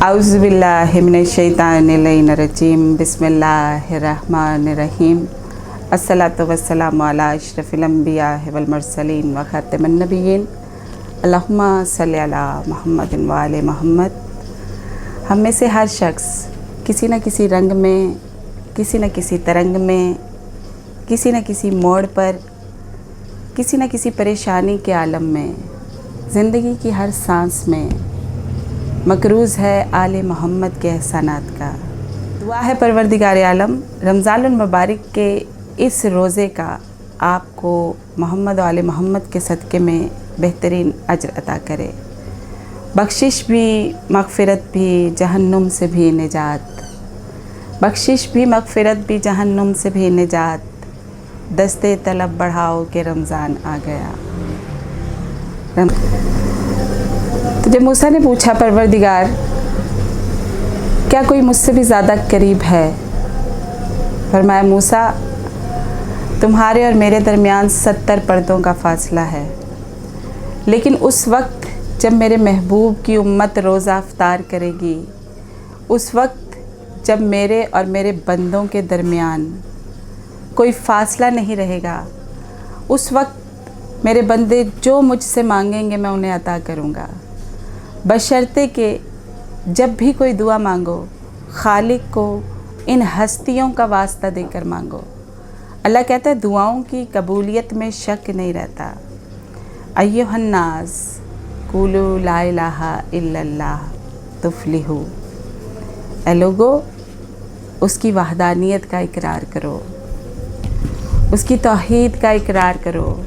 औज़ुबिल्लाहि मिनश्शैतानिर्रजीम बिस्मिल्लाहिर्रहमानिर्रहीम अस्सलातु वस्सलामु अला अशरफिल अंबिया वल मुरसलीन व खातिमुन नबिय्यीन अल्लाहुम्मा सल्लि अला मुहम्मदिन व आले मुहम्मद। हम में से हर शख्स किसी न किसी रंग में, किसी न किसी तरंग में, किसी न किसी मोड़ पर, किसी न किसी परेशानी के आलम में, ज़िंदगी की हर सांस में मकरूज़ है आले मोहम्मद के एहसानात का। दुआ है परवरदिगार आलम रमज़ानुल मुबारक के इस रोज़े का आपको मोहम्मद और आले मोहम्मद के सदक़े में बेहतरीन अज्र अता करे। बख्शिश भी, मग़फ़िरत भी, जहन्नुम से भी निजात। बख्शिश भी, मग़फ़िरत भी, जहन्नुम से भी निजात। दस्ते तलब बढ़ाओ कि रमज़ान आ गया। तो जब मूसा ने पूछा, परवरदिगार क्या कोई मुझसे भी ज़्यादा करीब है? फरमाया, मूसा तुम्हारे और मेरे दरमियान 70 पर्दों का फ़ासला है, लेकिन उस वक्त जब मेरे महबूब की उम्मत रोज़ा इफ्तार करेगी, उस वक्त जब मेरे और मेरे बंदों के दरमियान कोई फ़ासला नहीं रहेगा, उस वक्त मेरे बंदे जो मुझसे मांगेंगे मैं उन्हें अता करूँगा, बशर्ते कि जब भी कोई दुआ मांगो खालिक को इन हस्तियों का वास्ता देकर मांगो। अल्लाह कहता है दुआओं की कबूलियत में शक नहीं रहता। अय्युहन्नास कुलू ला इलाहा इल्लल्लाह तुफ्लिहू। ऐ लोगो, उसकी वहदानियत का इकरार करो, उसकी तौहीद का इकरार करो,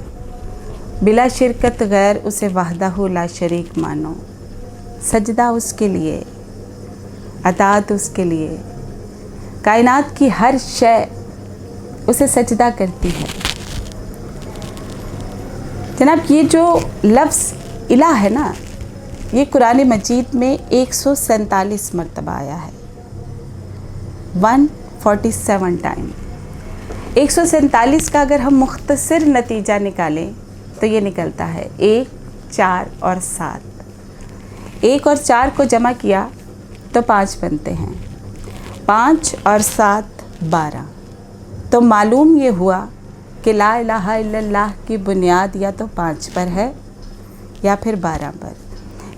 बिला शिरकत गैर उसे वहदहू ला शरीक मानो। सजदा उसके लिए, अतात उसके लिए। कायनात की हर शय उसे सजदा करती है। जनाब, ये जो लफ्ज़ इला है ना, ये कुरान मजीद में 147 मरतबा आया है, 147 टाइम। 147 का अगर हम मुख्तसर नतीजा निकालें तो ये निकलता है 1, 4 और 7। 1 और 4 को जमा किया तो 5 बनते हैं, 5 और 7 12। तो मालूम ये हुआ कि ला इलाहा इल्लल्लाह की बुनियाद या तो 5 पर है या फिर 12 पर,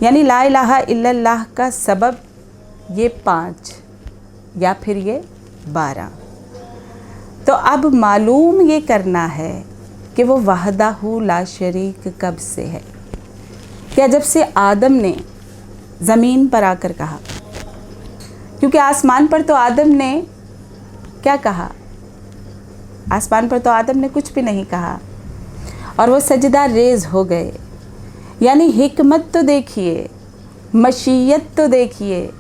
यानी ला इलाहा इल्लल्लाह का सबब ये 5 या फिर ये 12। तो अब मालूम ये करना है कि वो वहदहू ला शरीक कब से है। क्या जब से आदम ने ज़मीन पर आकर कहा? क्योंकि आसमान पर तो आदम ने क्या कहा? आसमान पर तो आदम ने कुछ भी नहीं कहा और वो सजदा रेज़ हो गए। यानी हिकमत तो देखिए, मशीयत तो देखिए,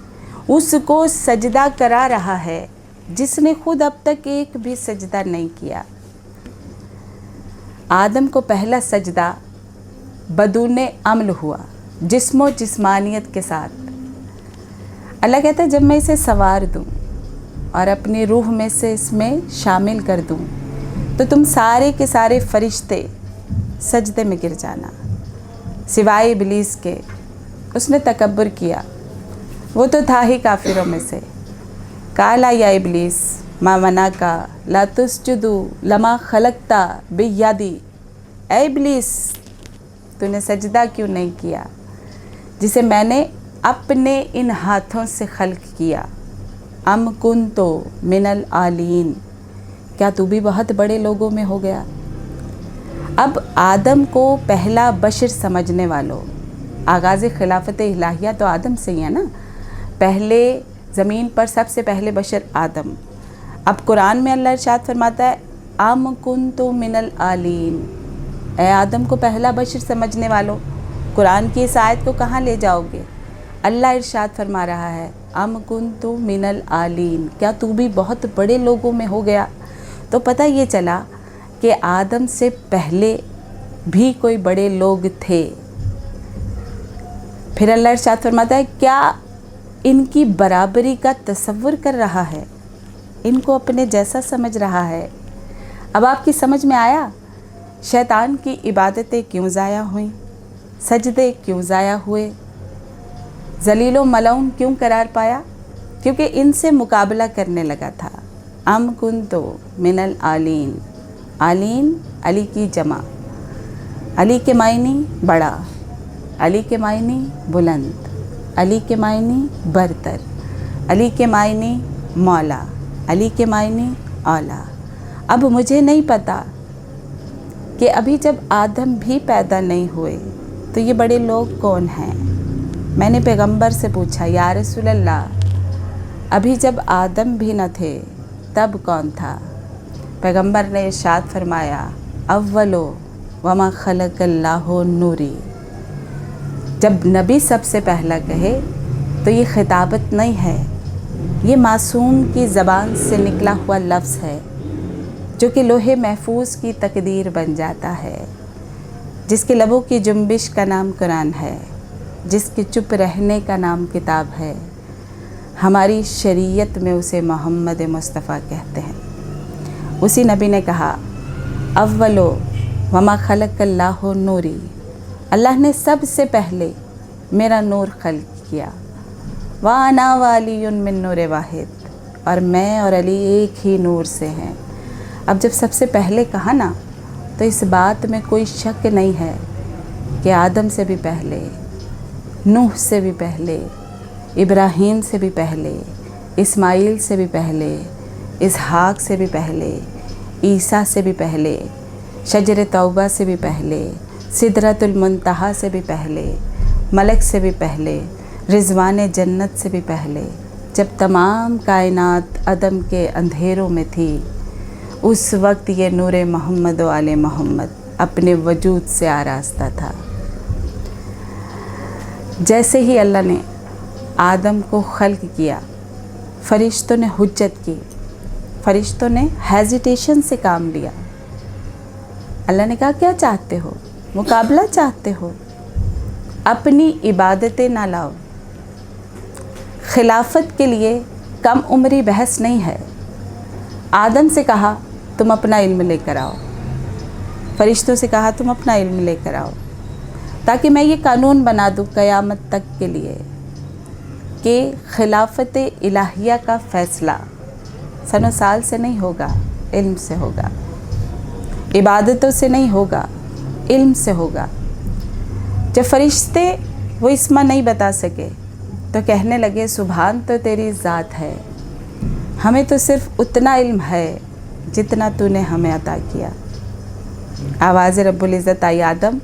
उसको सजदा करा रहा है जिसने खुद अब तक एक भी सजदा नहीं किया। आदम को पहला सजदा बदूने अम्ल हुआ, जिस्मो जिस्मानियत के साथ। अल्लाह कहता है जब मैं इसे सवार दूँ और अपनी रूह में से इसमें शामिल कर दूँ तो तुम सारे के सारे फरिश्ते सजदे में गिर जाना, सिवाय इब्लीस के। उसने तकब्बुर किया, वो तो था ही काफिरों में से। काला या इब्लीस मा मना का ला तुस्जुदू लमा खलकता बियादी। ऐ इब्लीस, तूने सजदा क्यों नहीं किया जिसे मैंने अपने इन हाथों से खल्क किया। अम कुंतो मिनल आलीन, क्या तू भी बहुत बड़े लोगों में हो गया? अब आदम को पहला बशर समझने वालों, आगाज़ खिलाफत इलाहिया तो आदम से ही है ना। पहले ज़मीन पर सबसे पहले बशर आदम। अब कुरान में अल्लाह इरशाद फरमाता है अम कुंतो मिनल आलीन। ऐ आदम को पहला बशर समझने वालों, कुरान की इस आयत को कहाँ ले जाओगे? अल्लाह इरशाद फरमा रहा है अम कुंतु मिनल आलीन, क्या तू भी बहुत बड़े लोगों में हो गया? तो पता ये चला कि आदम से पहले भी कोई बड़े लोग थे। फिर अल्लाह इरशाद फरमाता है क्या इनकी बराबरी का तसव्वुर कर रहा है, इनको अपने जैसा समझ रहा है? अब आपकी समझ में आया शैतान की इबादतें क्यों ज़ाया हुई, सजदे क्यों ज़ाया हुए? ज़लीलो मलऊन क्यों करार पाया? क्योंकि इनसे मुकाबला करने लगा था। अम कुंतो मिनल आलीन, आलीन अली की जमा, अली के मायनी बड़ा, अली के मायनी बुलंद, अली के मायनी बरतर, अली के मायनी मौला, अली के मायनी औला। अब मुझे नहीं पता कि अभी जब आदम भी पैदा नहीं हुए तो ये बड़े लोग कौन हैं। मैंने पैगंबर से पूछा, या रसूल अल्लाह, अभी जब आदम भी न थे तब कौन था? पैगंबर ने इरशाद फरमाया, अव्वलो वमा खलक़ल्लाहु नूरी। जब नबी सबसे पहला कहे तो ये खिताबत नहीं है, ये मासूम की ज़बान से निकला हुआ लफ्ज़ है जो कि लोहे महफूज की तकदीर बन जाता है, जिसके लबों की जुम्बिश का नाम कुरान है, जिसके चुप रहने का नाम किताब है। हमारी शरीयत में उसे मोहम्मद मुस्तफ़ा कहते हैं। उसी नबी ने कहा, अव्वलो वमा खलक़ल्लाहु नूरी, अल्लाह ने सबसे पहले मेरा नूर खल्क़ किया। वाना वालियुन मिन नूर वाहिद, और मैं और अली एक ही नूर से हैं। अब जब सबसे पहले कहा ना, तो इस बात में कोई शक नहीं है कि आदम से भी पहले, नूह से भी पहले, इब्राहीम से भी पहले, इस्माइल से भी पहले, इसहाक से भी पहले, ईसा से भी पहले, शजर तौबा से भी पहले, सिदरतुल मुंतहा से भी पहले, मलक से भी पहले, रिज़वान जन्नत से भी पहले, जब तमाम कायनात अदम के अंधेरों में थी, उस वक्त ये नूर मोहम्मद व आले मोहम्मद अपने वजूद से आरास्ता था। जैसे ही अल्लाह ने आदम को खल्क़ किया, फ़रिश्तों ने हुज्जत की, फ़रिश्तों ने हेजिटेशन से काम लिया। अल्लाह ने कहा, क्या चाहते हो? मुकाबला चाहते हो? अपनी इबादतें ना लाओ। खिलाफत के लिए कम उम्री बहस नहीं है। आदम से कहा, तुम अपना इल्म लेकर आओ। फ़रिश्तों से कहा, तुम अपना इल्म लेकर आओ, ताकि मैं ये कानून बना दूँ क़यामत तक के लिए कि खिलाफत इलाहिया का फ़ैसला सनो साल से नहीं होगा, इल्म से होगा। इबादतों से नहीं होगा, इल्म से होगा। जब फ़रिश्ते वो इसमा नहीं बता सके तो कहने लगे, सुभान तो तेरी ज़ात है, हमें तो सिर्फ़ उतना इल्म है जितना तूने हमें अता किया। आवाज़ रब्बुल इज़्ज़त आई, आदम,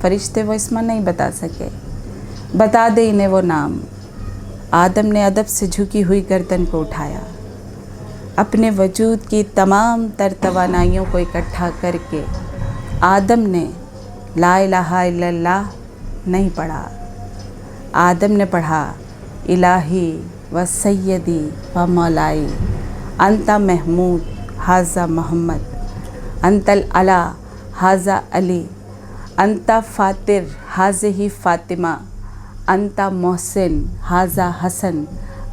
फ़रिश्ते वो इसमा नहीं बता सके, बता दे इन्हें वो नाम। आदम ने अदब से झुकी हुई गर्दन को उठाया, अपने वजूद की तमाम तर तवानाइयों को इकट्ठा करके आदम ने ला इलाहा इल्लल्लाह नहीं पढ़ा। आदम ने पढ़ा, इलाही व सैयदी व मौलाई अंता महमूद हाजा मोहम्मद, अंतल अला हाजा अली, अंता फ़ातिर हाज़े ही फ़ातिमा, अंता मोहसिन हाजा हसन,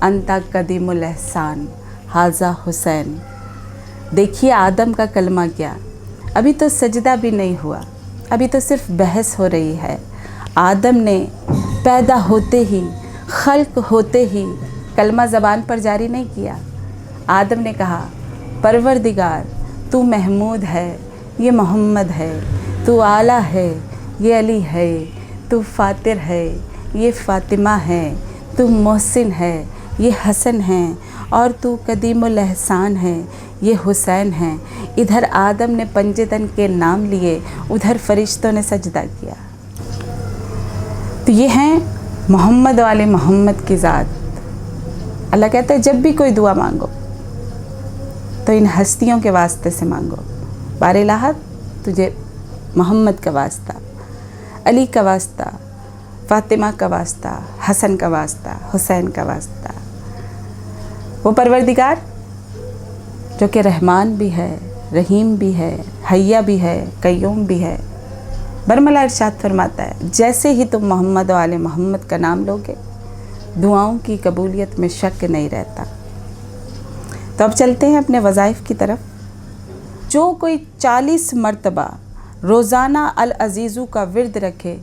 अंता कदीमुल एहसान हाजा हुसैन। देखिए आदम का कलमा क्या, अभी तो सजदा भी नहीं हुआ, अभी तो सिर्फ बहस हो रही है। आदम ने पैदा होते ही, खल्क होते ही कलमा ज़बान पर जारी नहीं किया। आदम ने कहा, परवरदिगार, तू महमूद है, ये मोहम्मद है, तू आला है, ये अली है, तू फ़ातिर है, ये फ़ातिमा है, तू मोहसिन है, ये हसन है, और तू कदीमुल एहसान है, ये हुसैन है। इधर आदम ने पंजतन के नाम लिए, उधर फ़रिश्तों ने सजदा किया। तो ये हैं मोहम्मद वाले मोहम्मद की ज़ात। अल्लाह कहता है, जब भी कोई दुआ मांगो तो इन हस्तियों के वास्ते से मांगो। बारे इलाहा, तुझे मोहम्मद का वास्ता, अली का वास्ता, फ़ातिमा का वास्ता, हसन का वास्ता, हुसैन का वास्ता। वो परवरदिगार जो कि रहमान भी है, रहीम भी है, हय्या भी है, कय्यूम भी है। बरमला इरशाद फरमाता है, जैसे ही तुम मोहम्मद वाले मोहम्मद का नाम लोगे, दुआओं की कबूलियत में शक नहीं रहता। तो अब चलते हैं अपने वज़ाइफ की तरफ। जो कोई 40 मरतबा रोज़ाना अल अज़ीज़ू का विर्द रखे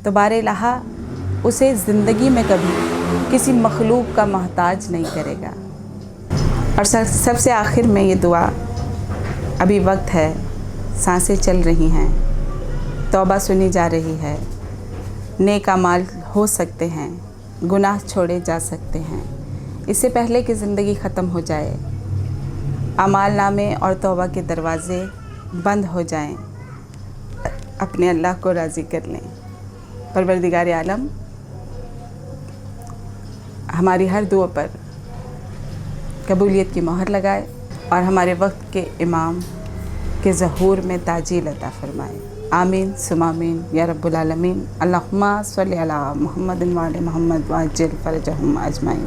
तो बारे इलाहा اسے زندگی میں کبھی کسی مخلوق کا محتاج نہیں کرے گا۔ اور سب سے آخر میں یہ دعا، ابھی وقت ہے، سانسیں چل رہی ہیں، توبہ سنی جا رہی ہے، نیک اعمال ہو سکتے ہیں، گناہ چھوڑے جا سکتے ہیں، اس سے پہلے کہ زندگی ختم ہو جائے، اعمال نامے اور توبہ کے دروازے بند ہو جائیں، اپنے اللہ کو راضی کر لیں۔ پروردگار عالم ہماری ہر دعا پر قبولیت کی مہر لگائے اور ہمارے وقت کے امام کے ظہور میں تعجیل عطا فرمائے۔ آمین ثم آمین یا رب العالمین۔ اللہم صلی علی محمد وعلی محمد وعجل فرجہم اجمعین۔